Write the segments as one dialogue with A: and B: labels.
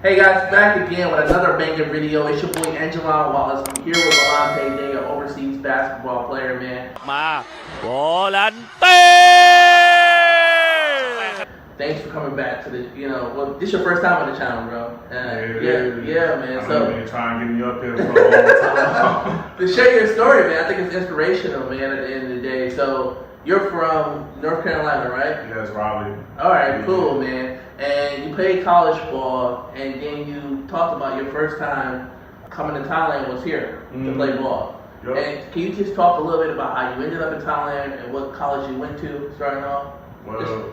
A: Hey guys, back again with another banger video. It's your boy Angelon Wallace. I'm here with Volante, an overseas basketball player, man.
B: Volante!
A: Thanks for coming back to the, well, this your first time on the channel, bro. Yeah, man.
C: I've
A: So
C: been trying to get me up here for a long time.
A: to share your story, man, I think it's inspirational, man. At the end of the day, so you're from North Carolina, right?
C: Yes, Raleigh.
A: All right, cool, man. And you played college ball, and then you talked about your first time coming to Thailand was here to play ball.
C: Yep.
A: And can you just talk a little bit about how you ended up in Thailand and what college you went to starting off?
C: Well,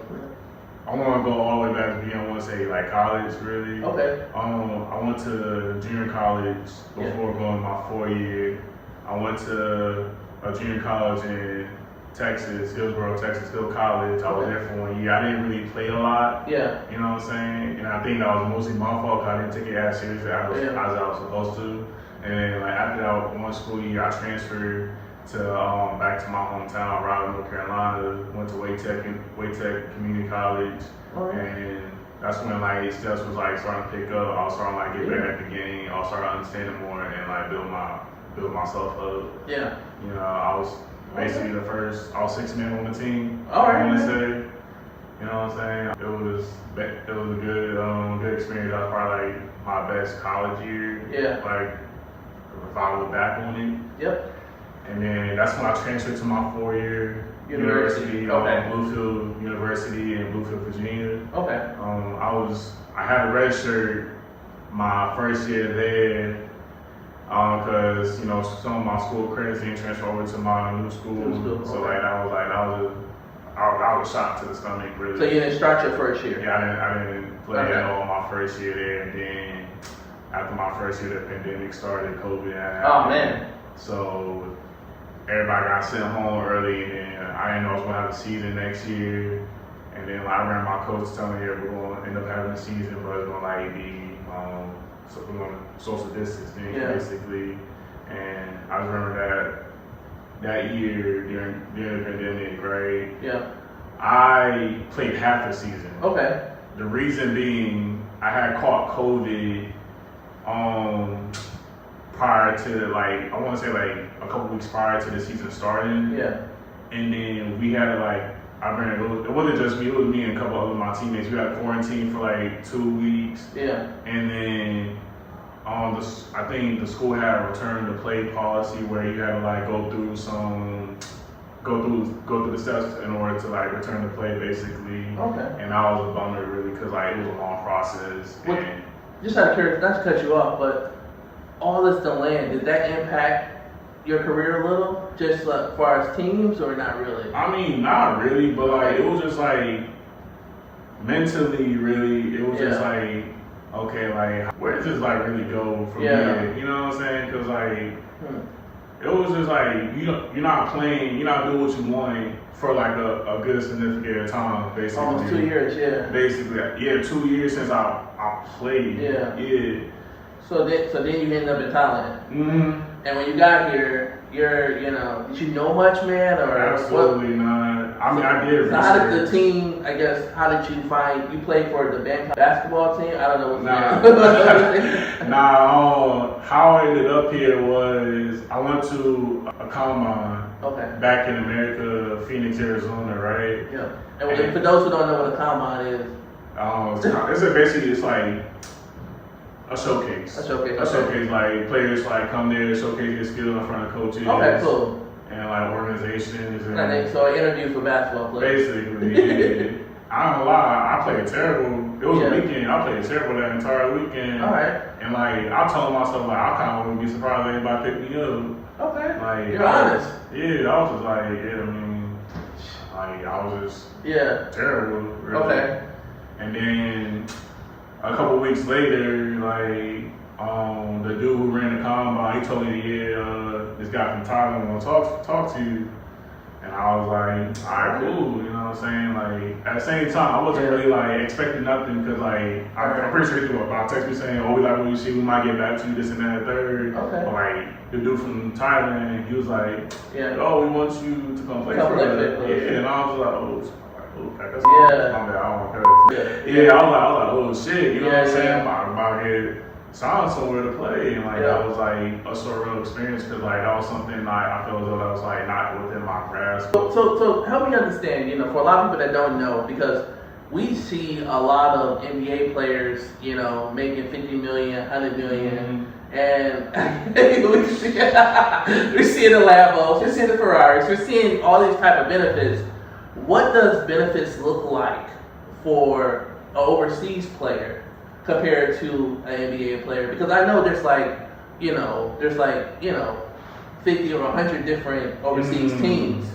C: I want to go all the way back to beginning. I want to say like college, really.
A: Okay.
C: I went to junior college before going my 4 year. I went to a junior college in Texas, Hillsborough, Texas Hill College. I was there for 1 year. I didn't really play a lot.
A: Yeah.
C: You know what I'm saying? And I think that was mostly my fault because I didn't take it as seriously as I was supposed to. And then like after that one school year, I transferred to back to my hometown, Raleigh, North Carolina. Went to Wake Tech Community College, and that's when like steps was like starting to pick up. I was starting to like get better at the game. I was starting to understand it more and like build myself up.
A: Yeah.
C: You know, I was basically the first all 6 men on the team.
A: All right.
C: I want to say, you know what I'm saying? It was a good experience. That was probably like my best college year.
A: Yeah.
C: Like if I look back on it.
A: Yep.
C: And then that's when I transferred to my 4 year university, Bluefield University in Bluefield, Virginia.
A: Okay.
C: I had a red shirt my first year there because some of my school credits didn't transfer over to my new school. So like I was shocked to the stomach, really.
A: So you didn't start your first year?
C: Yeah, I didn't play at all my first year there, and then after my first year, the pandemic started, COVID happened.
A: Oh man.
C: So everybody got sent home early, and then I didn't know I was going to have a season next year. And then I remember my coach telling me, we're going to end up having a season, but it's going to like be, so we're going to social distance thing, basically. And I just remember that year during the pandemic, right?
A: Yeah.
C: I played half the season.
A: Okay.
C: The reason being, I had caught COVID prior to like, I want to say like a couple weeks prior to the season starting.
A: Yeah. And
C: then we had to like, I remember it wasn't just me, it was me and a couple of my teammates. We had quarantine for like 2 weeks.
A: Yeah.
C: And then I think the school had a return to play policy where you had to like go through the steps in order to like return to play, basically.
A: Okay.
C: And that was a bummer, really, because like it was a long process. And
A: just out of curiosity, not to cut you off, but all this delaying, did that impact your career a little, just like far as teams, or not really?
C: I mean, not really, but like it was just like mentally, really, it was just like, okay, like where does this like really go from here? You know what I'm saying? Because like it was just like you're not playing, you're not doing what you want for like a good significant time, basically.
A: Almost 2 years, yeah.
C: Basically, 2 years since I played.
A: Yeah.
C: Yeah.
A: So then you ended up in Thailand.
C: Mm-hmm.
A: And when you got here, did you know much, man, or
C: absolutely not? I mean, I did.
A: So how did the team? I guess how did you find? You played for the Bangkok basketball team. I don't know what's
C: How I ended up here was I went to a combine.
A: Okay. Back
C: in America, Phoenix, Arizona, right?
A: Yeah. And for those who don't know what a combine is,
C: it's like a showcase. A showcase, like players like come there, showcase their skill in front of coaches.
A: Okay, cool.
C: And like organizations. And
A: so an interview for basketball players.
C: Basically, yeah. I don't lie, I played terrible. It was a weekend. I played terrible that entire weekend.
A: All right.
C: And like I told myself, like I kind of wouldn't be surprised if anybody picked me up.
A: Okay.
C: Like
A: you're honest.
C: Yeah, I was just like, I was just terrible. Really.
A: Okay.
C: And then a couple weeks later, like the dude who ran the combine, he told me, this guy from Thailand want to talk to you. And I was like, all right, cool, you know what I'm saying? Like, at the same time, I wasn't really, like, expecting nothing because, like, I'm pretty sure he was about to text me saying, we like what you see, we might get back to you, this and that, third.
A: Okay.
C: But, like, the dude from Thailand, he was like, we want you to come play for us. Yeah, and I was like, okay, that's my bad, I don't want to. Yeah, I was like, oh shit, you know what I'm saying? I about it. Sound somewhere to play, and like that was like a surreal experience because like that was something like I feel as though that was like not within my grasp.
A: So help me understand. For a lot of people that don't know, because we see a lot of NBA players, making 50 million, 100 million, and we see the Lambos, we're seeing the Ferraris, we're seeing all these type of benefits. What does benefits look like for an overseas player compared to an NBA player? Because I know there's 50 or 100 different overseas teams.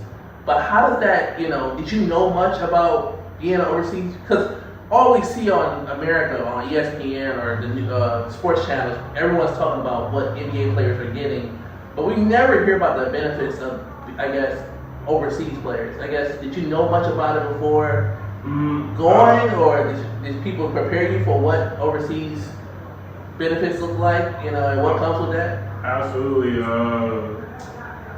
A: But how does that, did you know much about being overseas? Because all we see on America, on ESPN or the sports channels, everyone's talking about what NBA players are getting. But we never hear about the benefits of, I guess, overseas players. I guess, did you know much about it before going, or did people prepare you for what overseas benefits look like, and what comes with that?
C: Absolutely.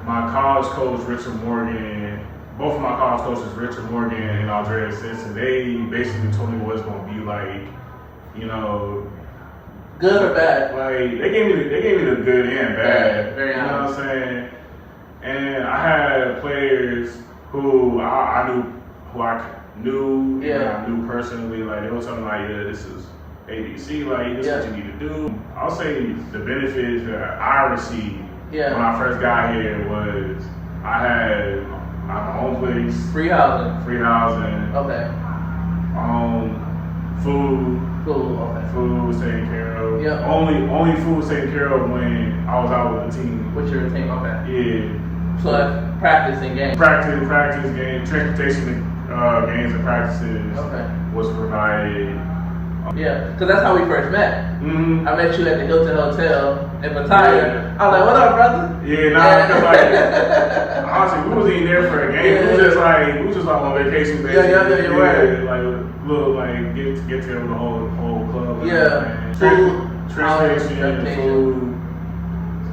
C: My college coach, Richard Morgan, both of my college coaches, Richard Morgan and Andrea Simpson, they basically told me what it's going to be like,
A: Good or bad?
C: Like, they gave me the good and bad.
A: Very
C: you know what I'm saying? And I had players who I knew, I knew personally, like they were telling me like, this is ABC, like this is what you need to do. I'll say the benefits that I received when I first got here was I had my own place,
A: free housing,
C: okay, food was taken care of.
A: Yeah.
C: Only food was taken care of when I was out with the team.
A: With your team, okay.
C: Yeah.
A: So that's practice and games.
C: Practice, games, transportation to games and practices was provided.
A: Yeah, because that's how we first met.
C: Mm-hmm.
A: I met you at the Hilton Hotel in Pattaya. I was like, what up, brother?
C: Yeah, because like, honestly, we wasn't even there for a game. We was just like on vacation, basically.
A: Yeah, right.
C: Like, little, like, get together with the whole club.
A: Yeah.
C: Transportation, food,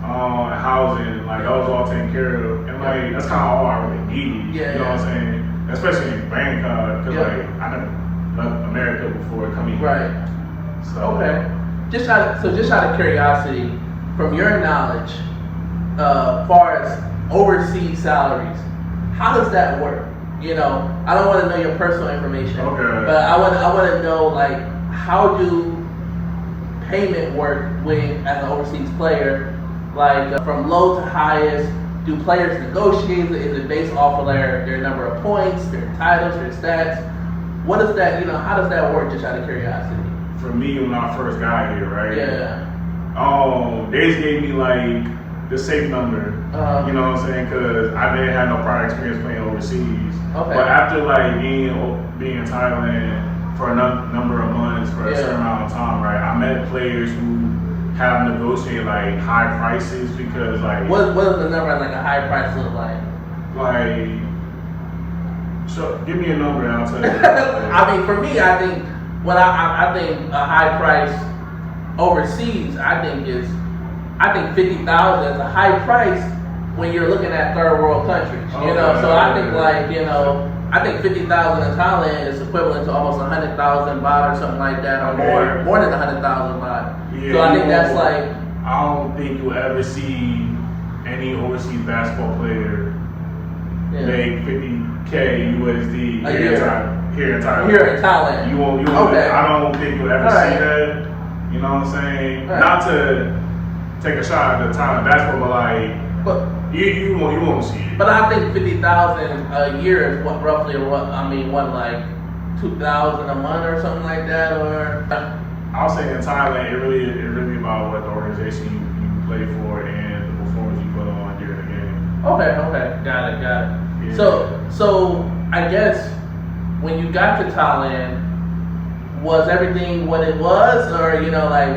C: housing, like, that was all taken care of. And, like, that's kind of all I really needed.
A: Yeah.
C: You know what I'm saying? Especially in Bangkok, because, like, I never left America before coming here.
A: Right.
C: So,
A: okay. Just out of curiosity, from your knowledge, far as overseas salaries, how does that work? I don't want to know your personal information.
C: Okay.
A: But I want to know, like, how do payment work when as an overseas player, like from low to highest? Do players negotiate? Is it based off of their number of points, their titles, their stats? What is that? How does that work? Just out of curiosity.
C: For me, when I first got here, right?
A: Yeah.
C: They just gave me like the safe number. You know what I'm saying? Because I didn't have no prior experience playing overseas.
A: Okay.
C: But after like being in Thailand for a number of months for a certain amount of time, right? I met players who have negotiated like high prices because like.
A: What does the number like a high price look like?
C: Like. So give me a number and I'll tell you.
A: I mean, for me, I think I think a high price overseas, I think 50,000 is a high price when you're looking at third world countries. So I think I think 50,000 in Thailand is equivalent to almost 100,000 baht or something like that, or more than 100,000 baht.
C: Yeah,
A: so I think that's like.
C: I don't think you'll ever see any overseas basketball player make 50K USD here in Thailand.
A: Here in Thailand.
C: You won't.
A: Okay.
C: I don't think you'll ever see that. You know what I'm saying?
A: Right.
C: Not to take a shot at the Thailand basketball, but you won't see it.
A: But I think 50,000 a year is roughly like 2,000 a month or something like that, or.
C: I'll say in Thailand, it really about what the organization you play for and the performance you put on during the game.
A: Okay, got it.
C: Yeah.
A: So I guess when you got to Thailand, was everything what it was, or like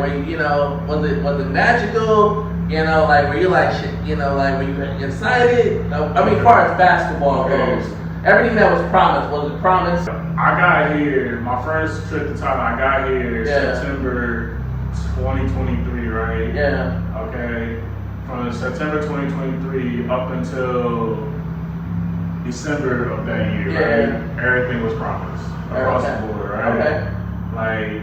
A: was it magical? Like were you like shit? Like were you excited? I mean, as far as basketball goes, everything that was promised, was it promised?
C: I got here. My first trip to Thailand. I got here September 2023, right?
A: Yeah.
C: Okay. From September 2023 up until December of that year, right? Everything was promised across the board, right?
A: Okay.
C: Like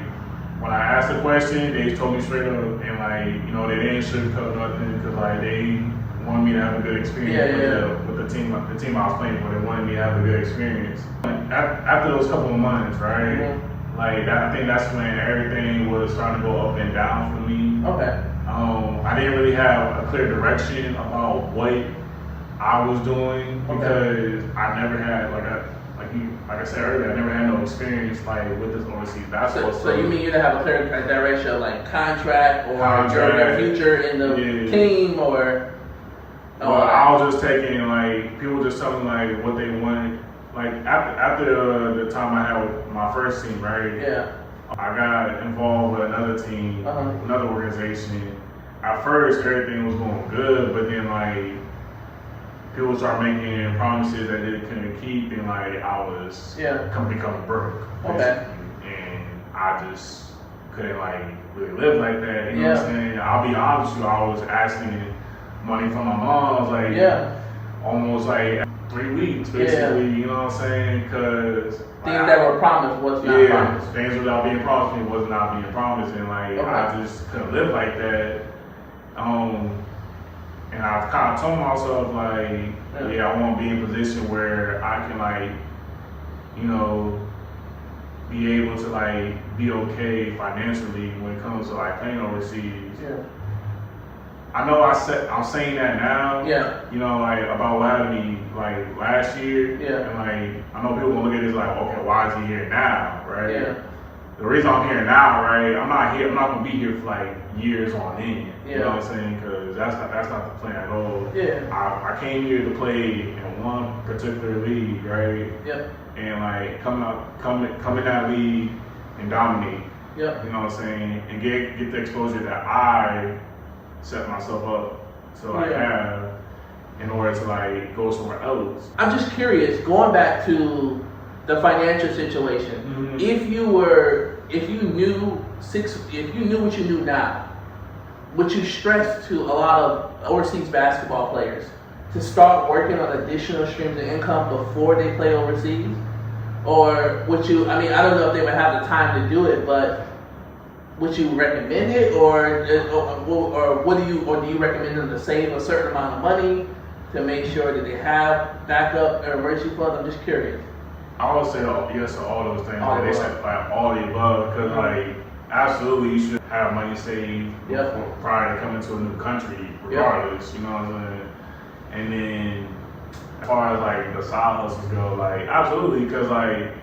C: when I asked the question, they told me straight up, and like, you know, they didn't sugarcoat nothing because like they wanted me to have a good experience with the team I was playing for. They wanted me to have a good experience. After those couple of months, right? Like I think that's when everything was starting to go up and down for me.
A: Okay.
C: I didn't really have a clear direction about what I was doing because I never had like I said earlier, I never had no experience like with this overseas basketball.
A: So you mean you didn't have a clear direction of like contract or your future in the team or?
C: Well, I was just taking like people just telling me like what they wanted. Like after the time I had with my first team, right?
A: Yeah.
C: I got involved with another team, another organization. At first, everything was going good, but then like people started making promises that they couldn't keep, and like I was becoming broke.
A: Okay.
C: And I just couldn't like really live like that. You know what I'm saying? I'll be honest with you, I was asking money from my mom. I was like, almost like 3 weeks, basically. You know what I'm saying? Because
A: things that were promised was not promised.
C: Things without being promised me was not being promised, and like I just couldn't live like that. And I kind of told myself like, I want to be in a position where I can like, you know, be able to like be okay financially when it comes to like playing overseas.
A: Yeah.
C: I know I'm saying that now.
A: Yeah.
C: You know, like about what happened to me like last year.
A: Yeah.
C: And like I know people gonna look at this like, okay, why is he here now, right?
A: Yeah.
C: The reason I'm here now, right? I'm not gonna be here for like years on end. You know what I'm saying? Because that's not the plan at all.
A: Yeah.
C: I came here to play in one particular league, right?
A: Yep.
C: And like come in that league and dominate.
A: Yep.
C: You know what I'm saying? And get the exposure that I set myself up to like have in order to like go somewhere else.
A: I'm just curious, going back to the financial situation. If you knew what you knew now, would you stress to a lot of overseas basketball players to start working on additional streams of income before they play overseas? Or would you, I mean, I don't know if they would have the time to do it, but would you recommend it, or do you recommend them to save a certain amount of money to make sure that they have backup emergency funds? I'm just curious.
C: I would say yes to all those things. They said like all the above, because like absolutely you should have money saved prior to coming to a new country, regardless. You know what I'm saying? And then as far as like the side hustles go, like absolutely, because like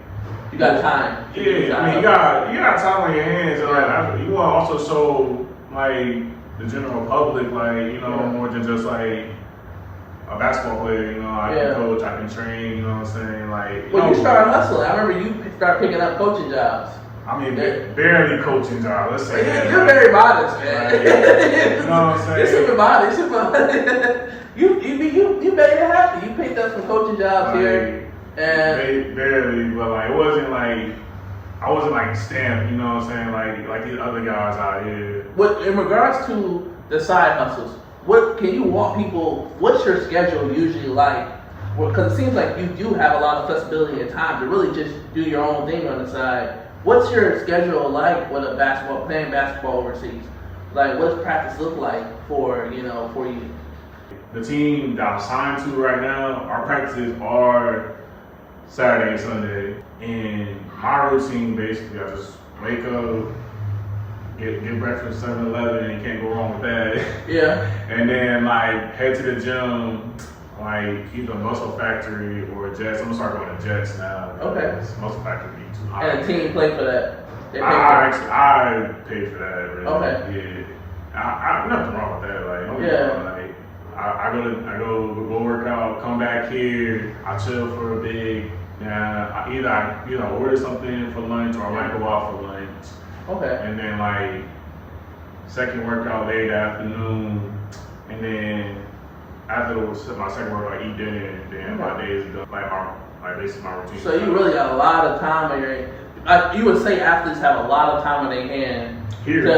A: you got time.
C: I mean you got time on your hands, and like you want to also show like the general public, like, you know, more than just like a basketball player. You know, I can coach, I can train. You know what I'm saying? Like,
A: well, you started hustling. I remember you started picking up coaching jobs.
C: I mean, barely coaching job. Let's say that.
A: You're very modest, man.
C: You know what I'm saying?
A: You're super modest. You made it happen. You picked up some coaching jobs here, and
C: barely, but like it wasn't like I wasn't like stamped. You know what I'm saying? Like these other guys out here.
A: What in regards to the side hustles? What can you walk people? What's your schedule usually like? Because it seems like you do have a lot of flexibility and time to really just do your own thing on the side. What's your schedule like with playing basketball overseas? Like, what does practice look like for you?
C: The team that I'm signed to right now, our practices are Saturday and Sunday. And my routine, basically, I just wake up, get breakfast 7-Eleven, and you can't go wrong with that.
A: Yeah.
C: And then, like, head to the gym, like, either Muscle Factory or Jets. I'm gonna start going to Jets now.
A: Okay.
C: Muscle Factory be too high.
A: And the team play for that?
C: I paid for that, really.
A: Okay.
C: Yeah. I nothing wrong with that. Like, I go work out, come back here, I chill for a bit. Either I order something for lunch, or I might go out for lunch.
A: Okay.
C: And then like second workout late afternoon, and then after my second workout, I eat dinner, and then my day is done. Basically my routine.
A: So you really got a lot of time on your. You would say athletes have a lot of time on their hand here in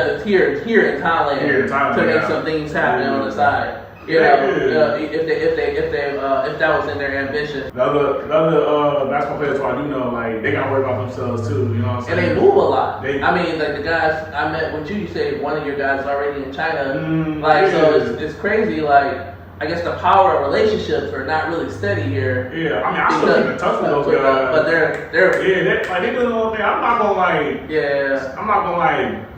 A: Thailand, to make some things happen on the side. You know, if that was in their ambition.
C: The other basketball players who I do know, like they gotta worry about themselves too. You know what I'm saying?
A: And they move a lot.
C: I
A: mean, like the guys I met with you said one of your guys is already in China. So it's crazy. Like I guess the power of relationships are not really steady here.
C: Yeah, I mean I still keep in touch with those guys,
A: but they're
C: they do the little thing. I'm not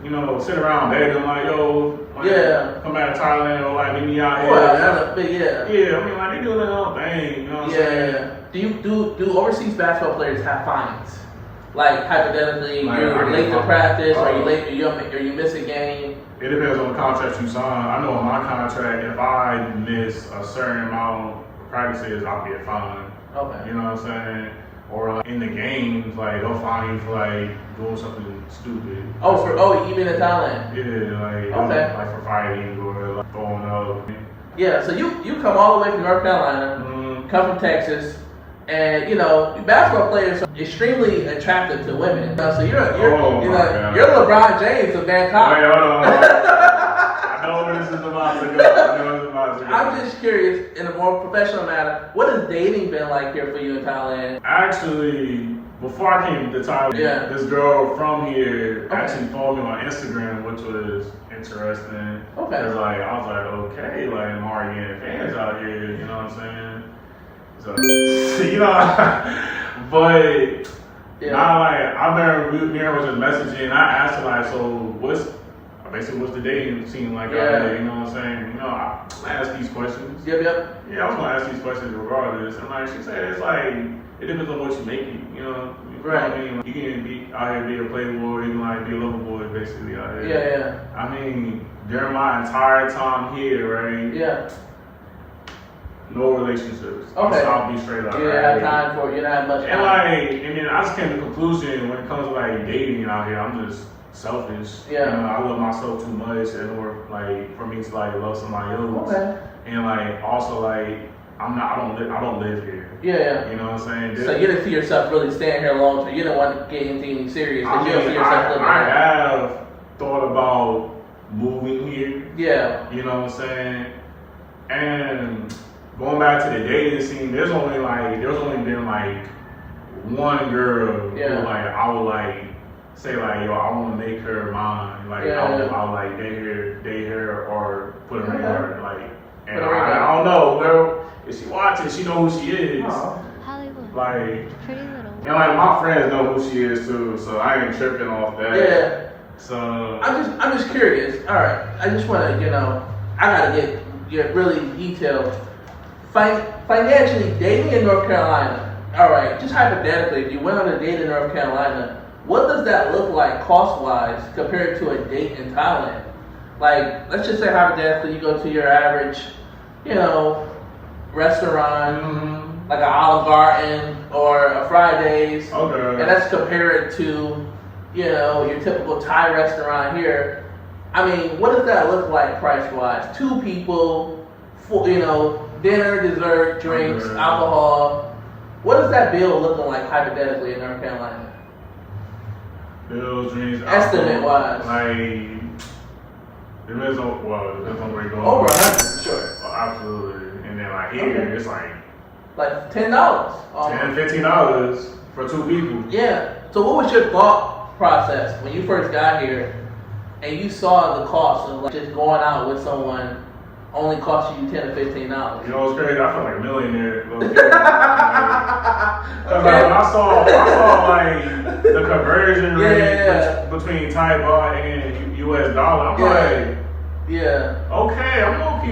C: gonna sit around beg them like yo. Come out of Thailand or like meet me out here. I mean like they do their own thing, you know what I'm saying?
A: Do overseas basketball players have fines? Like hypothetically, you're late to practice or you miss a game.
C: It depends on the contract you sign. I know on my contract, if I miss a certain amount of practices, I'll get fined.
A: Okay.
C: You know what I'm saying? Or like in the games, like they'll fine you for like doing something stupid.
A: Even in Thailand.
C: Yeah, like for fighting or like throwing up.
A: Yeah, so you come all the way from North Carolina, come from Texas, and basketball players are extremely attractive to women. So you're LeBron James of Bangkok.
C: Wait, hold on. I know where this is about to go.
A: I'm just curious, in a more professional matter, what has dating been like here for you in Thailand?
C: Actually, before I came to Thailand, this girl from here actually followed me on Instagram, which was interesting.
A: Okay.
C: Cause I was like, okay, like I'm already getting fans out here, you know what I'm saying? So, but now I remember me and her was just messaging. I asked her like, so what's the dating scene like out there? You know what I'm saying? I ask these questions.
A: Yep.
C: Yeah, I was gonna ask these questions regardless. And like she said, it's like it depends on what you make it. You know what I mean? You can be out here be a playboy, you can be a lover boy basically out here.
A: Yeah.
C: I mean, during my entire time here, right?
A: Yeah.
C: No relationships.
A: Okay.
C: So I'll be straight up.
A: You didn't have time for it. You didn't have much time.
C: And then I just came to the conclusion when it comes to dating out here, I'm just selfish.
A: Yeah.
C: I love myself too much in order for me to love somebody else.
A: Okay.
C: And also I don't live here.
A: Yeah.
C: You know what I'm saying?
A: So you didn't see yourself really staying here long term. You didn't want to get anything serious. You didn't see yourself living
C: I have thought about moving here.
A: Yeah.
C: You know what I'm saying? And going back to the dating scene, there's only been one girl who I would say yo, I want to make her mine. I'll date her or put her in her and I don't know, girl. If she watching, she know who she is.
B: Hollywood. Pretty little.
C: And my friends know who she is too, so I ain't tripping off that.
A: Yeah.
C: So
A: I'm just curious. All right, I just want to I gotta get really detailed. Financially, dating in North Carolina. All right, just hypothetically, if you went on a date in North Carolina, what does that look like cost-wise compared to a date in Thailand? Let's just say hypothetically, you go to your average, restaurant, like an Olive Garden or a Fridays, and that's compared to, your typical Thai restaurant here. I mean, what does that look like price-wise? 2 people, dinner, dessert, drinks, alcohol. What is that bill looking like hypothetically in North Carolina?
C: Bills, drinks,
A: estimate-wise.
C: Depends on where you're going.
A: Over 100, sure.
C: Oh, absolutely. And then here, it's
A: $10.
C: $10, $15 for 2 people.
A: Yeah. So what was your thought process when you first got here and you saw the cost of just going out with someone only cost you $10 to $15?
C: You know what's crazy? I feel like a millionaire. Because when I saw the conversion rate between Thai baht and US dollar, I'm okay, I'm gonna be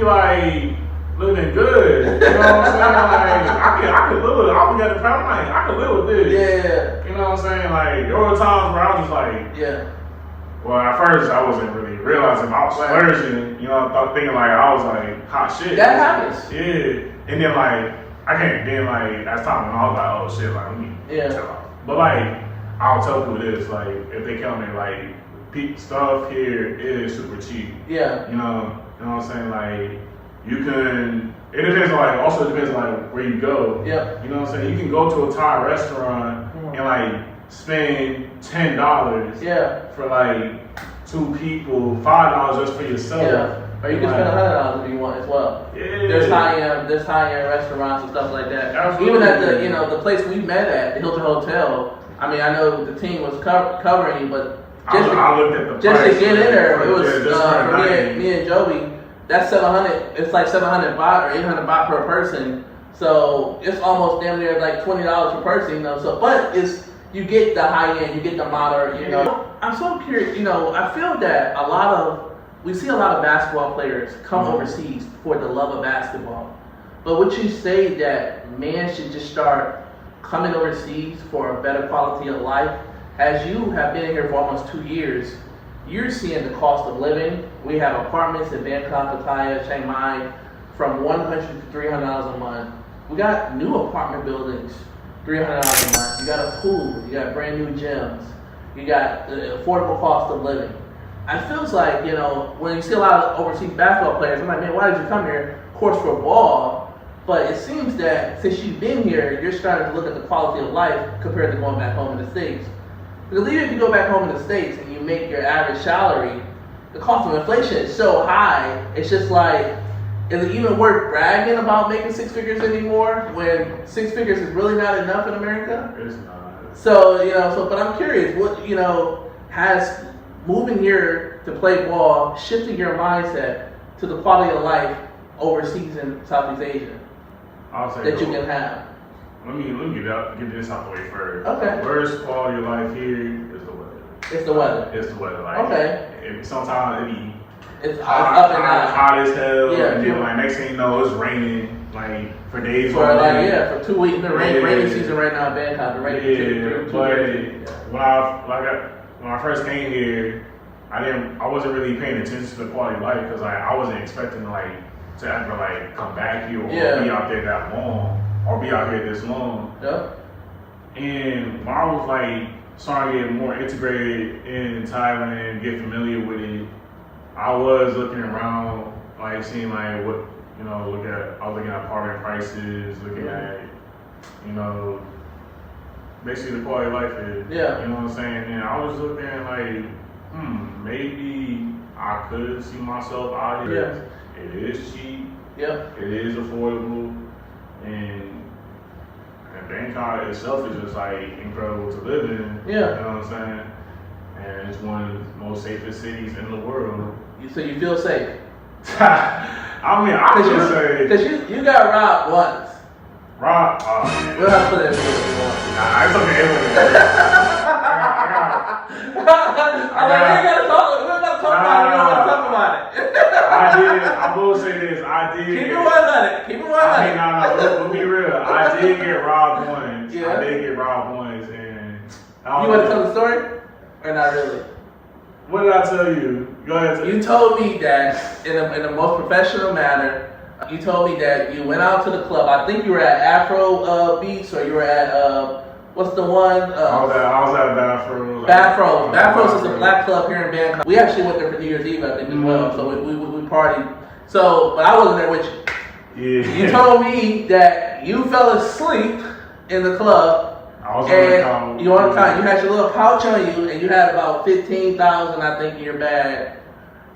C: living good. You know what I'm saying? I could live with it. I'll be at the pound. I could live with this.
A: Yeah.
C: You know what I'm saying? There were times where I was just well, at first I wasn't really realizing I was splurging. Thinking I was hot shit.
A: That happens.
C: Yeah. And then I can't. Then as time went on, I was oh shit, let me chill out. But I'll tell people this: if they come in, stuff here is super cheap.
A: Yeah.
C: You know what I'm saying? You can. It depends also depends where you go.
A: Yeah.
C: You know what I'm saying? You can go to a Thai restaurant and spend $10 for 2 people, $5 just for yourself.
A: Yeah. Or you can spend $100 if you want as well.
C: Yeah.
A: There's high-end restaurants and stuff like that.
C: Absolutely.
A: Even at the the place we met at, the Hilton Hotel. I mean, I know the team was covering, but
C: I looked at the
A: just
C: price
A: to get in there, it was
C: for
A: me and Joby. That's 700. It's like 700 baht or 800 baht per person. So it's almost damn near like $20 per person. So but you get the high end, you get the moderate. I'm so curious. I feel that we see a lot of basketball players come overseas for the love of basketball. But would you say that men should just start coming overseas for a better quality of life? As you have been here for almost 2 years, you're seeing the cost of living. We have apartments in Bangkok, Pattaya, Chiang Mai from $100 to $300 a month. We got new apartment buildings, $300 a month. You got a pool, you got brand new gyms, you got the affordable cost of living. I feels like, when you see a lot of overseas basketball players, I'm like, man, why did you come here? Of course, for ball. But it seems that since you've been here, you're starting to look at the quality of life compared to going back home in the States. Because even if you go back home in the States and you make your average salary, the cost of inflation is so high, it's just like, is it even worth bragging about making six figures anymore when six figures is really not enough in America?
C: It's not.
A: So, but I'm curious, what, has moving here to play ball shifted your mindset to the quality of life overseas in Southeast Asia that you can have?
C: Let me get this out the way first.
A: Okay.
C: The worst quality of life here is the weather.
A: It's the weather.
C: It's the weather. Like,
A: okay.
C: Sometimes it be
A: it's up and down.
C: Hot as hell.
A: Yeah,
C: and then like next thing you know, it's raining like for days.
A: For 2 weeks. The rainy season right now in Bangkok. The rainy
C: but when I first came here, I wasn't really paying attention to the quality of life because I wasn't expecting to ever come back here or be out there that long or be out here this long.
A: Yeah. And
C: when I was starting to get more integrated in Thailand, get familiar with it, I was looking around, seeing what, I was looking at apartment prices, looking at, basically the quality of life here.
A: Yeah.
C: You know what I'm saying? And I was looking maybe I could see myself out here. Yeah. It is cheap.
A: Yeah.
C: It is affordable. And Bangkok itself is just incredible to live in.
A: Yeah.
C: You know what I'm saying? And it's one of the most safest cities in the world.
A: So you feel safe?
C: I mean, I could say
A: because you got robbed once.
C: Robbed? Oh man.
A: We'll have to put it in the video.
C: Nah, it's okay.
A: I'm like, we gotta talk about it. We don't want to talk about it.
C: I will say this. I did.
A: Keep it 100. Keep it 100.
C: I mean, no. Let's be real. I did get robbed once.
A: Yeah.
C: I did get robbed once, and
A: you want to tell the story, or not really?
C: What did I tell you? Go ahead.
A: You told me that in the most professional manner. You told me that you went out to the club. I think you were at Afro Beats, or you were at what's the one?
C: I was at Bathroom.
A: Bathroom is a black club here in Bangkok. We actually went there for New Year's Eve, I think, as well. So we partied. So, but I wasn't there with you.
C: Yeah.
A: You told me that you fell asleep in the club.
C: I was on the couch.
A: You on the couch. You had your little pouch on you, and you had about 15,000, I think, in your bag.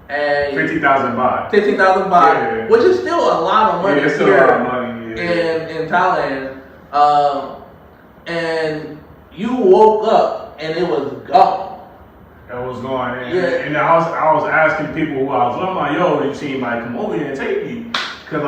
A: And
C: 50,000 baht.
A: 15,000 baht,
C: yeah.
A: which is still a lot of money
C: it's still
A: here
C: a lot of money,
A: in Thailand. And you woke up and it was gone.
C: That was going. And I was asking people who I was with. I'm like, yo, did you come over here and take me? Cause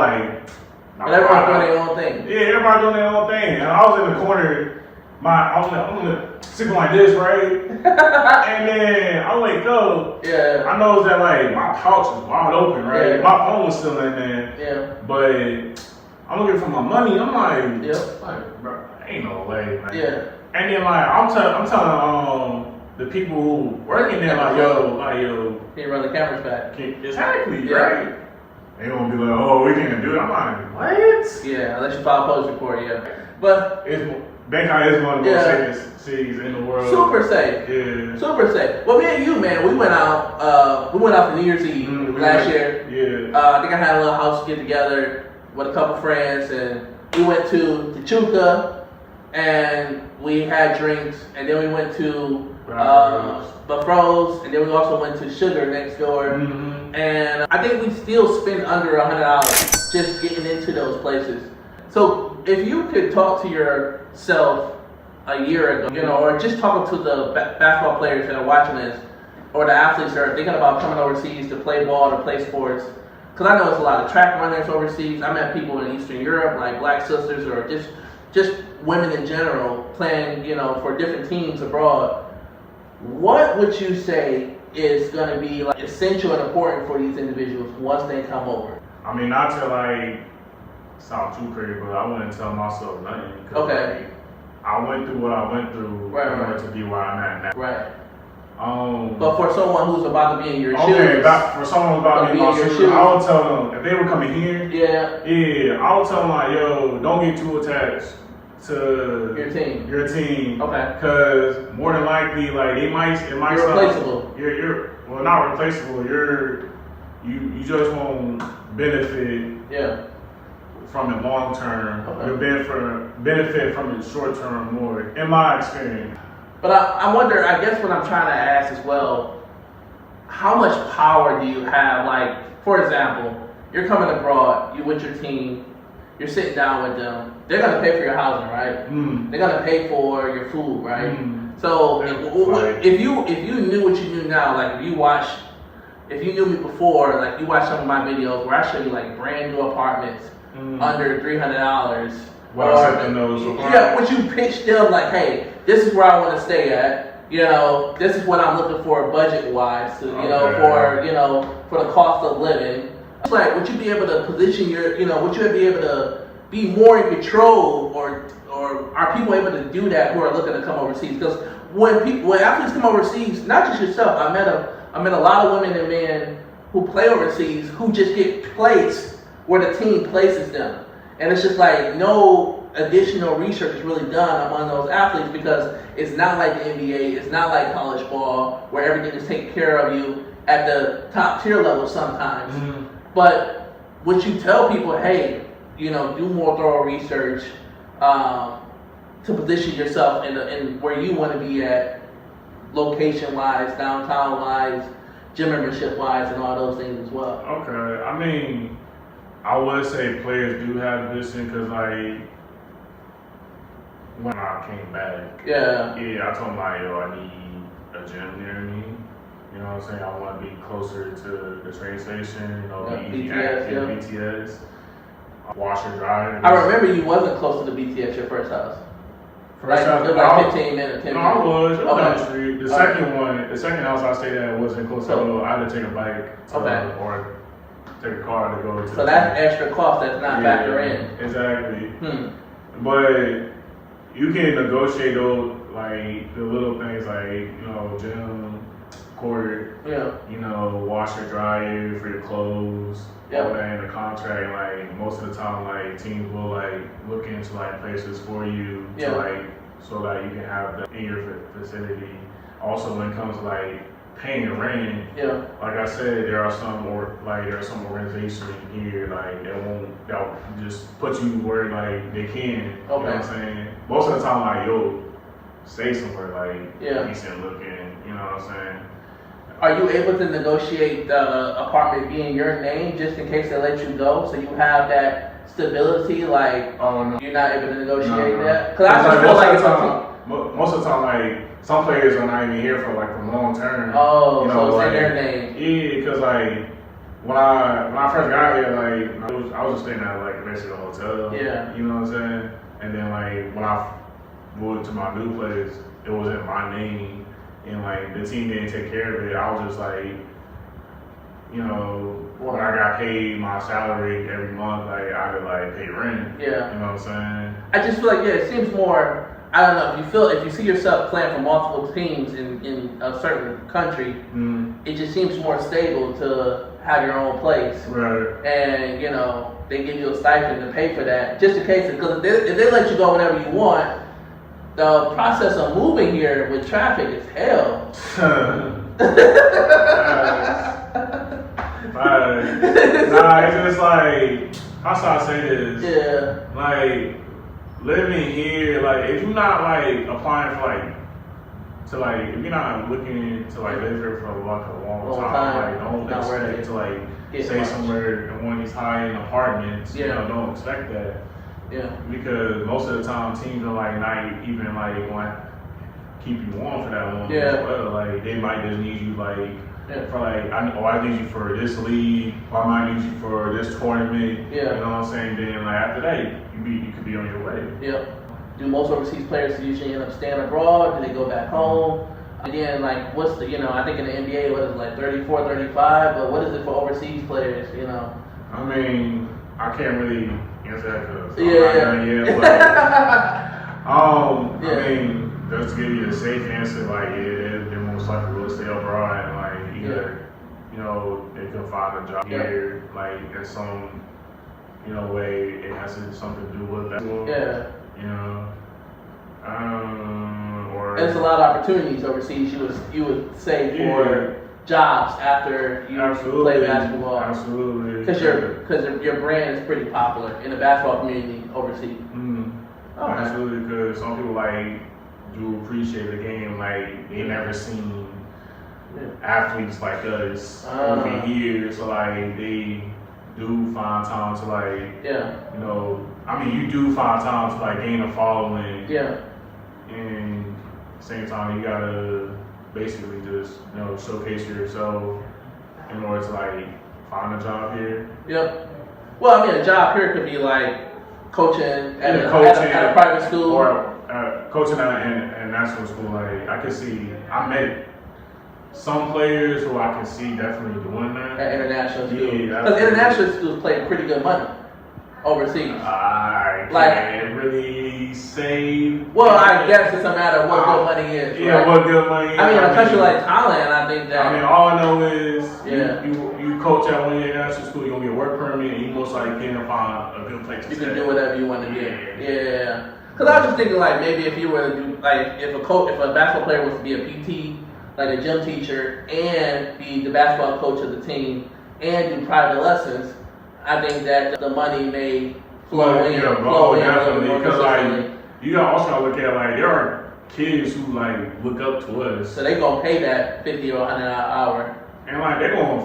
A: everybody doing their own thing.
C: Yeah, everybody doing their own thing. And I was in the corner. I'm sitting like this, right? And then I wake up.
A: Yeah.
C: I noticed that my pouch was wide open, right?
A: Yeah.
C: My phone was still in there.
A: Yeah.
C: But I'm looking for my money. I'm like,
A: bro,
C: ain't no way, man.
A: Yeah.
C: And then I'm telling the people who working there yo.
A: Can you run the cameras back?
C: Exactly,
A: yeah.
C: Right? They gonna be like, oh, we can't do it. I'm like, what?
A: Yeah, unless you file a post report, yeah. But
C: Bangkok is one of the most safest cities in the world.
A: Super safe.
C: Yeah.
A: Super safe. Well, me and you, man, we went out for New Year's Eve last year.
C: Yeah.
A: I think I had a little house get together with a couple friends, and we went to Chuka, and we had drinks, and then we went to Buffalo's, and then we also went to Sugar next door.
C: Mm-hmm.
A: And I think we still spend under $100 just getting into those places. So if you could talk to yourself a year ago, or just talking to the basketball players that are watching this, or the athletes that are thinking about coming overseas to play ball, to play sports, because I know there's a lot of track runners overseas. I met people in Eastern Europe, like Black Sisters, or just women in general playing, for different teams abroad. What would you say is going to be like essential and important for these individuals once they come over?
C: I mean, not to sound too crazy, but I wouldn't tell myself nothing.
A: Okay.
C: I went through what I went through in order to be where I'm at now.
A: Right. But for someone who's about to be in your shoes,
C: for someone who's about to be in my shoes, I would tell them if they were coming here.
A: Yeah.
C: I would tell them yo, don't get too attached to
A: your team. Okay.
C: Because more than likely, it might.
A: You're replaceable.
C: You're well, not replaceable. You just won't benefit.
A: Yeah.
C: From it long term,
A: okay.
C: You'll benefit from it short term more, in my experience.
A: But I wonder, I guess what I'm trying to ask as well, how much power do you have? Like, for example, you're coming abroad, you with your team, you're sitting down with them, they're going to pay for your housing, right?
C: Mm.
A: They're going to pay for your food, right?
C: Mm.
A: So if you knew what you knew now, like if you knew me before, like you watch some of my videos where I show you like brand new apartments under $300. Would you pitch them like, hey, this is where I want to stay at. This is what I'm looking for budget-wise. For the cost of living. It's like, would you be able to position would you be able to be more in control, or are people able to do that who are looking to come overseas? Because when athletes come overseas, not just yourself, I met a lot of women and men who play overseas who just get placed where the team places them. And it's just like no additional research is really done among those athletes, because it's not like the NBA, it's not like college ball where everything is taken care of you at the top tier level sometimes. Mm-hmm. But would you tell people, hey, do more thorough research to position yourself in where you want to be at, location-wise, downtown-wise, gym membership-wise, and all those things as well?
C: Okay, I mean, I would say players do have vision, because when I came back, I told them I need a gym near me. You know what I'm saying? I want to be closer to the train station. BTS. Washer, dryer.
A: I remember you wasn't close to the BTS your first house. It was like 15 minutes. 10 minutes.
C: I was. It was down the street. The second house I stayed at wasn't close at all. I had to take a bike or take a car to go to.
A: So that's extra cost that's not factored in.
C: Exactly. But you can negotiate those, the little things gym, court, washer, dryer for your clothes, all that in the contract. Most of the time, teams will look into places for you to so that you can have that in your facility. Also, when it comes to paying your rent, like I said, there are some organizations here that'll just put you where they can. You know what I'm saying? Most of the time, stay somewhere decent looking. You know what I'm saying?
A: Are you able to negotiate the apartment be in your name just in case they let you go, so you have that stability?
C: Oh no,
A: you're not able to negotiate that? Because I just feel
C: most of the time, some players are not even here for the long term.
A: Oh, so it's in their name.
C: Yeah, because when I first got here, I was just staying at basically a hotel.
A: Yeah.
C: You know what I'm saying? And then when I moved to my new place, it was in my name. And the team didn't take care of it. I was just when I got paid my salary every month, I could pay rent.
A: Yeah.
C: You know what I'm saying?
A: I just feel it seems more, I don't know, if you see yourself playing for multiple teams in a certain country, it just seems more stable to have your own place.
C: Right.
A: And, they give you a stipend to pay for that, just in case, because if they let you go whenever you want, the process of moving here with traffic is hell.
C: It's just how should I say this?
A: Yeah.
C: living here, like if you're not like applying for like to like if you're not looking to like live here for like a long time, like don't expect to like stay somewhere in one of these high-end apartments. You know, don't expect that.
A: Yeah.
C: Because most of the time teams are like not even like going to keep you on for that long
A: as
C: well. Like they might just need you like for like I need you for this league, or I might need you for this tournament. You know what I'm saying? Then like after that you could be on your way.
A: Yep. Do most overseas players usually end up staying abroad? Do they go back home? Again, like what's the, I think in the NBA, what is it, like 34, 35, but what is it for overseas players,
C: I mean, I can't really answer that because I'm not done yet, but I mean, just to give you a safe answer, like they most likely will stay abroad and like either, they can find a job here, like in some, way it has something to do with that. Or
A: there's a lot of opportunities overseas. You would say for jobs after you play basketball.
C: Absolutely.
A: Because your brand is pretty popular in the basketball community overseas.
C: Okay. Absolutely, because some people like do appreciate the game. Like they never seen athletes like us over here, so like they do find time to like I mean you do find time to like gain a following. And same time you gotta basically just showcase yourself in order to like find a job here.
A: Well, I mean a job here could be like coaching at a private school
C: or coaching at a national school. Like I can see I met some players who I can see definitely doing that
A: at international schools. Because international schools pay pretty good money overseas.
C: I can't really say.
A: Well, I guess it's a matter of what good money is.
C: Yeah, what good money is.
A: I mean, in a country like Thailand, I think that.
C: I mean, all I know is you coach at one of your international school, you're going to get a work permit, and you most likely can find a good place to stay.
A: You can do whatever you want to do. Because I was just thinking, like, maybe if you were to do, like, if a basketball player was to be a PT, like a gym teacher, and be the basketball coach of the team, and do private lessons, I think that the money may flow in.
C: Definitely. Because like you gotta also look at like there are kids who like look up to us.
A: So they gonna pay that $50 or $100 an hour.
C: And like they're gonna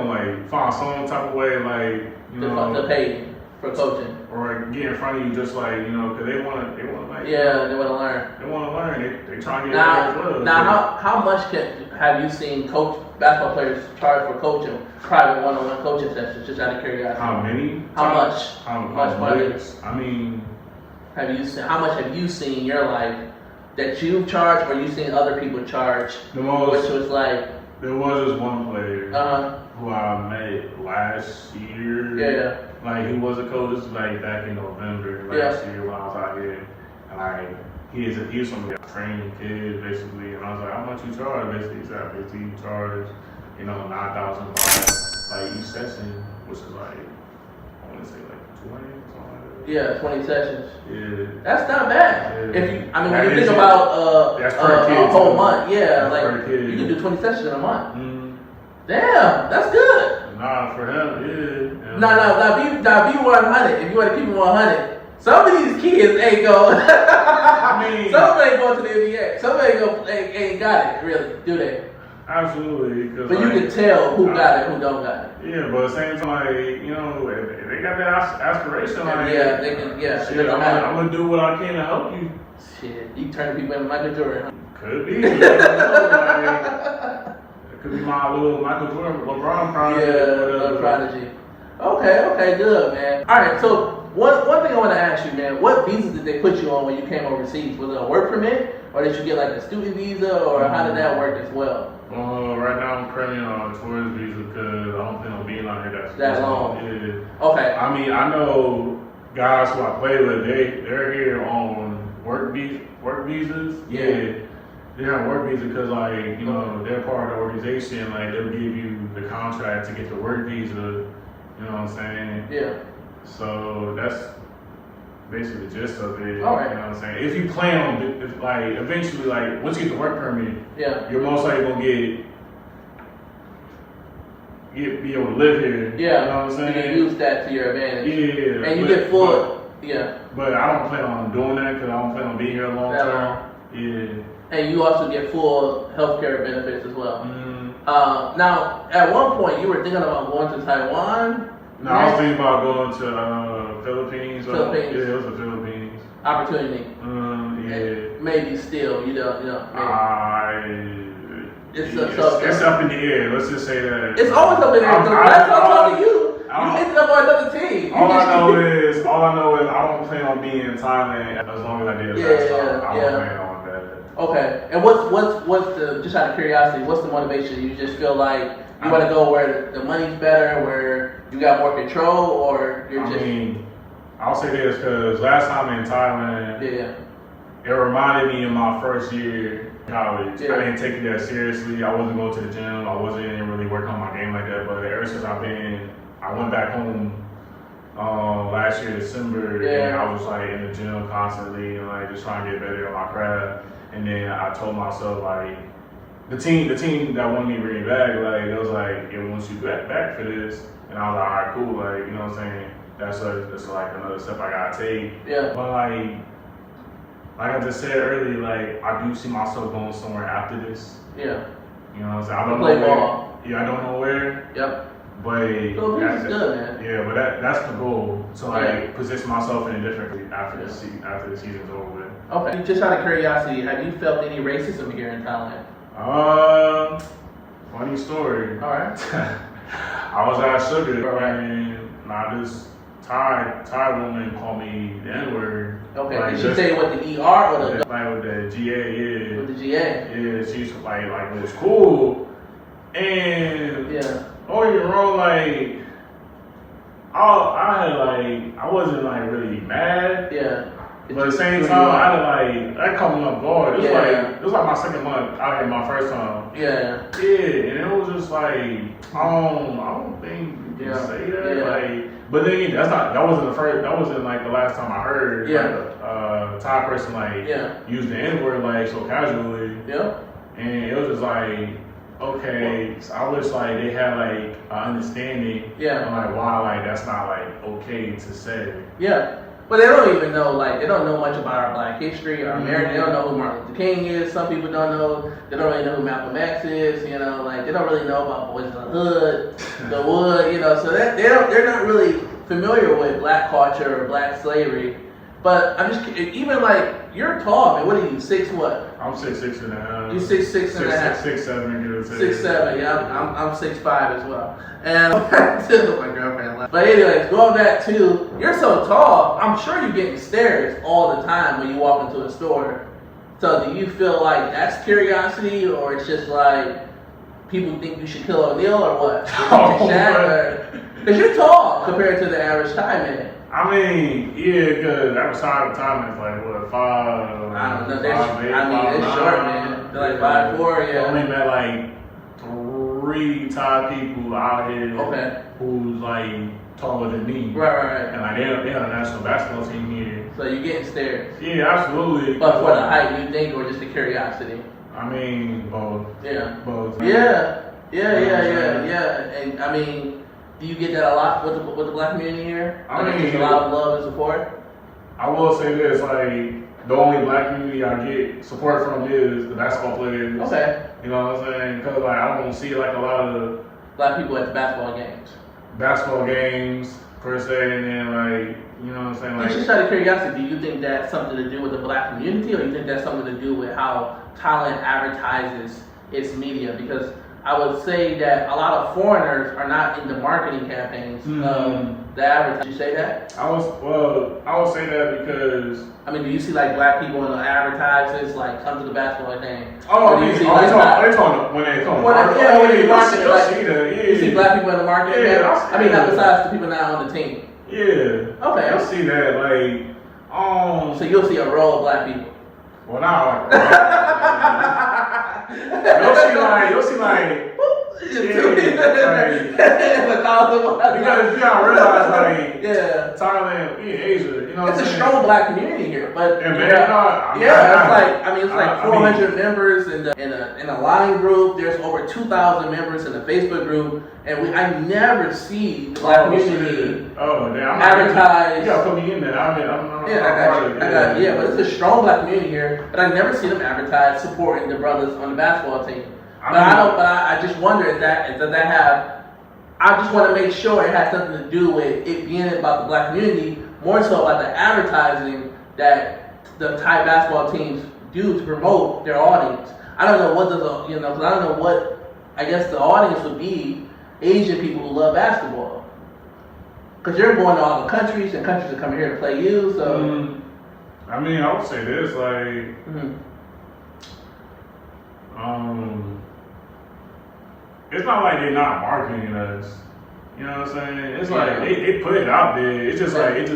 C: like find some type of way like
A: to pay for coaching
C: or get in front of you just like because they want like
A: they want to learn.
C: They want to learn. They try to get
A: now. Now, how much have you seen basketball players charge for coaching, private one-on-one coaching sessions? Just out of curiosity.
C: How many?
A: How much?
C: How much money? I mean,
A: how much have you seen in your life that you've charged, or you seen other people charge?
C: The most.
A: Which was like.
C: There was this one player who I met last year. Like he was a coach. This was like back in November last year when I was out here. And like he was from a training kid basically. And I was like, how much you charge? Basically, he said, you charge 9,000 like each session, which is like I want to say like 20 or something like that. 20 sessions. Yeah. That's not bad.
A: If you, when you think about a whole month,
C: like
A: you can do 20 sessions in a month. Damn, that's good.
C: Nah, for him, yeah.
A: Nah, be 100. If you want to keep it 100, some of these kids ain't going.
C: I mean,
A: some ain't going to the NBA. Some ain't got it, really, do they?
C: Absolutely.
A: But you can tell who got it, who don't got it.
C: Yeah, but at the same time, like, if they got that aspiration, like,
A: they can,
C: shit, I'm going to do what I can to help you.
A: Shit, you turn people into Michael Jordan.
C: Could be. It could be my little Michael Jordan, LeBron prodigy.
A: Prodigy. Okay, good, man. All right, so one thing I want to ask you, man, what visa did they put you on when you came overseas? Was it a work permit, or did you get like a student visa, or how did that work as well?
C: Right now I'm currently on a tourist visa because I don't plan on being on here
A: that long.
C: Yeah.
A: Okay.
C: I mean, I know guys who I play with, they're here on work visas. Yeah. They're on work visa because like, they're part of the organization, like they'll give you the contract to get the work visa, you know what I'm saying?
A: Yeah.
C: So that's basically the gist of it.
A: All right.
C: You know what I'm saying? If you plan on, eventually, like, once you get the work permit, you're most likely going to be able to live here.
A: Yeah.
C: You know what I'm saying?
A: You can use that to your advantage.
C: Yeah.
A: And you get full Yeah.
C: But I don't plan on doing that because I don't plan on being here long
A: That
C: term.
A: long.
C: Yeah.
A: And you also get full healthcare benefits as well.
C: Mm.
A: Now, at one point, you were thinking about going to Taiwan.
C: No, I was thinking about going to Philippines.
A: Philippines.
C: Yeah, it was the Philippines.
A: Opportunity.
C: Yeah.
A: Maybe still, you know. Maybe.
C: It's up in the air. Let's just say that.
A: It's always up in the air. That's what I'm talking to you. You ended up on another team.
C: All I know is I don't plan on being in Thailand as long as I did last time. I don't plan on that.
A: Okay. And what's the, just out of curiosity, what's the motivation? You just feel like you want to go where the money's better, where you got more control, or you're just... I
C: mean, I'll say this because last time in Thailand, it reminded me of my first year in college. I didn't take it that seriously. I wasn't going to the gym. I wasn't really working on my game like that. But ever since I went back home last year, December, and I was like in the gym constantly and like just trying to get better at my craft. And then I told myself like, the team that wanted me to bring it back, like it was like, it wants you back for this. And I was like, all right, cool, like, you know what I'm saying? That's like another step I gotta take. Yeah. But like I just said earlier, like I do see myself going somewhere after this.
A: Yeah.
C: You know what I'm saying? I don't know
A: where.
C: Ball. Yeah, I don't know where.
A: Yep.
C: But
A: that's good, man.
C: Yeah, but that's the goal. To like position myself in a different after the season's over with.
A: Okay. Just out of curiosity, have you felt any racism here in Thailand?
C: Funny story.
A: All right.
C: I was at Sugar and this Thai woman called me the N-word.
A: Okay. Like, did she say it with the ER or the...
C: Like with the GA, yeah.
A: With the GA?
C: Yeah, she's like it was cool. And don't get me wrong, like I wasn't like really mad. Yeah. But at the same time, I had like that caught me off guard. It was like my second month out here, my first time. Yeah. Yeah, and it was just like I don't think you can say that. Yeah. Like, but then again, that wasn't like the last time I heard like a Thai person use the N-word like so casually. Yeah. And it was just like, okay, so I wish like they had like an understanding on like why like that's not like okay to say. Yeah. But they don't even know, like, they don't know much about our black history, our American. They don't know who Martin Luther King is. Some people don't know. They don't really know who Malcolm X is, you know, like, they don't really know about Boys in the Hood, the Wood, you know, so they're not really familiar with black culture or black slavery. But I'm just, even like, you're tall, man. What are you, 6 what? I'm 6'6" and a half. You 6'6" and a half? 6'7", give or take. 6'7", yeah. I'm 6'5" as well. And my girlfriend left. But anyways, going back to, you're so tall, I'm sure you're getting stares all the time when you walk into a store. So do you feel like that's curiosity, or it's just like people think you should kill O'Neal, or what? Because you're tall compared to the average Thai man. I mean, yeah, because average time is like, what, 5? I don't know. It's short, man. They're like 5'4", yeah. I only met like 3 Thai people out here who's like taller than me. Right. And like they have a national basketball team here. So you're getting stares. Yeah, absolutely. But for the height, you think, or just the curiosity? I mean, both. Yeah. Both. Yeah. And I mean, do you get that a lot with the black community here? I mean, there's a lot of love and support. I will say this, like, the only black community I get support from is the basketball players. Okay. You know what I'm saying? Because like I don't see like a lot of black people at the basketball games per se, and then like, you know what I'm saying? Like, just out of curiosity, do you think that's something to do with the black community, or you think that's something to do with how Thailand advertises its media? Because I would say that a lot of foreigners are not in the marketing campaigns of the advertising. Did you say that? I would say that because I mean, do you see like black people in the advertisements like come to the basketball game? Oh, when they come. You see black people in the marketing. Yeah, I mean, not besides the people not on the team. Yeah. Okay. I see that like. So you'll see a row of black people. Well, now, like, you'll see like, Because you gotta realize, like,
A: yeah,
C: Thailand, we in Asia, you know what
A: it's
C: I'm
A: a
C: saying?
A: strong black community here, but
C: And
A: it's like 400 members in a line group. There's over 2,000 members in the Facebook group, and I never see the black community advertise.
C: You gotta put me in there. I'm
A: I got you. But it's a strong black community here, but I never see them advertise supporting the brothers on the basketball team. I just wonder does that have? I just want to make sure it has something to do with it being about the black community, more so about the advertising that the Thai basketball teams do to promote their audience. I don't know what because I don't know what, I guess the audience would be Asian people who love basketball. Because you're going to all the countries, and countries are coming here to play you, so.
C: I mean, I would say this, like, it's not like they're not marketing us. You know what I'm saying? It's like they put it out there. It's just like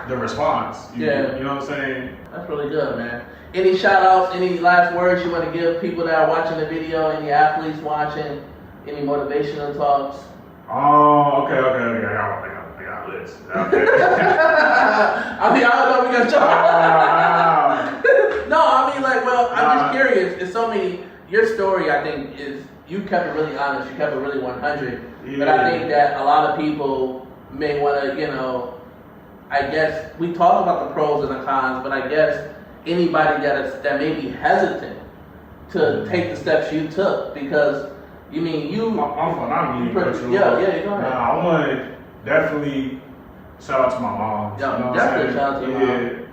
C: the response. You know what I'm saying?
A: That's really good, man. Any shout outs, any last words you want to give people that are watching the video, any athletes watching, any motivational talks?
C: Oh, okay. I got a list. Okay.
A: I mean, I don't know if we're going to talk. No, I mean, like, well, I'm just curious. It's so many, your story, I think, is, you kept it really honest, you kept it really 100. Yeah. But I think that a lot of people may want to, I guess, we talk about the pros and the cons, but I guess anybody that may be hesitant to take the steps you took, because, you mean, you...
C: I'm go ahead. I want to definitely shout out to my mom.
A: Yeah,
C: you know
A: definitely shout out to your mom.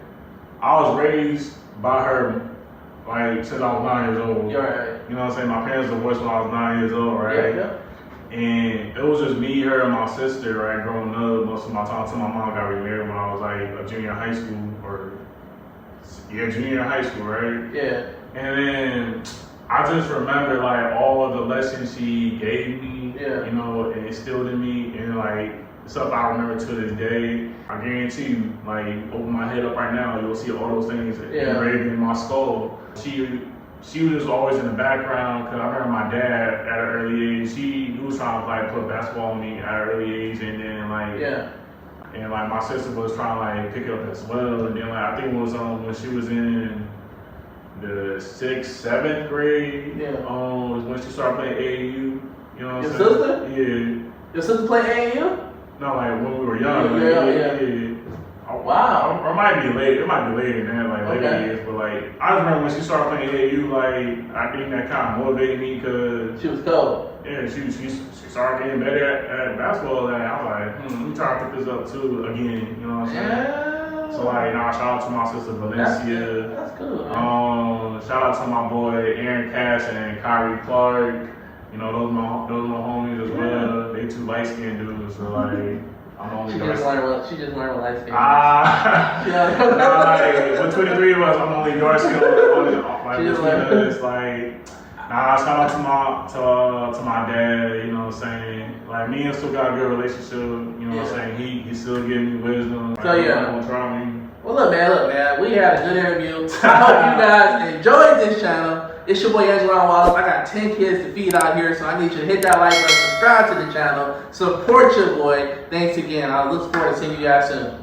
C: I was raised by her, like, since I was 9 years old.
A: You're right.
C: You know what I'm saying? My parents divorced when I was 9 years old, right?
A: Yeah.
C: And it was just me, her, and my sister, right, growing up most of my time until my mom got remarried when I was like a junior in high school, junior in high school, right?
A: Yeah.
C: And then I just remember like all of the lessons she gave me, and instilled in me, and like stuff I remember to this day. I guarantee you, like, open my head up right now, you'll see all those things engraved in my skull. She was always in the background, because I remember my dad at an early age, he was trying to like put basketball on me at an early age, and then and like my sister was trying to like pick it up as well, and then like I think it was when she was in the 6th, 7th grade, was when she started playing AAU. You know what I'm saying?
A: Your sister?
C: Yeah.
A: Your sister played AAU?
C: No, like when we were young.
A: Yeah. Oh, wow.
C: Or it might be late. It might be later than that, like later years. But like, I just remember when she started playing AAU, like I think that kind of motivated me because
A: she was cold.
C: Yeah, she started getting better at basketball, and I was like, let me try to pick this up too again. You know what I'm saying?
A: Yeah.
C: So like, shout out to my sister Valencia.
A: That's cool. Man.
C: Shout out to my boy Aaron Cash and Kyrie Clark. You know, those are my homies as well. They two light skinned dudes, so like.
A: She just learned what light skin
C: with 23 of us, I'm only dark skin. It's like, shout out to my dad, you know what I'm saying? Like, me and still got a good relationship, you know what I'm saying? He still giving me wisdom.
A: So, Don't try me. Well, look, man, we had a good interview. I hope you guys enjoyed this channel. It's your boy Angelo Wallace. I got 10 kids to feed out here, so I need you to hit that like button, subscribe to the channel, support your boy. Thanks again. I look forward to seeing you guys soon.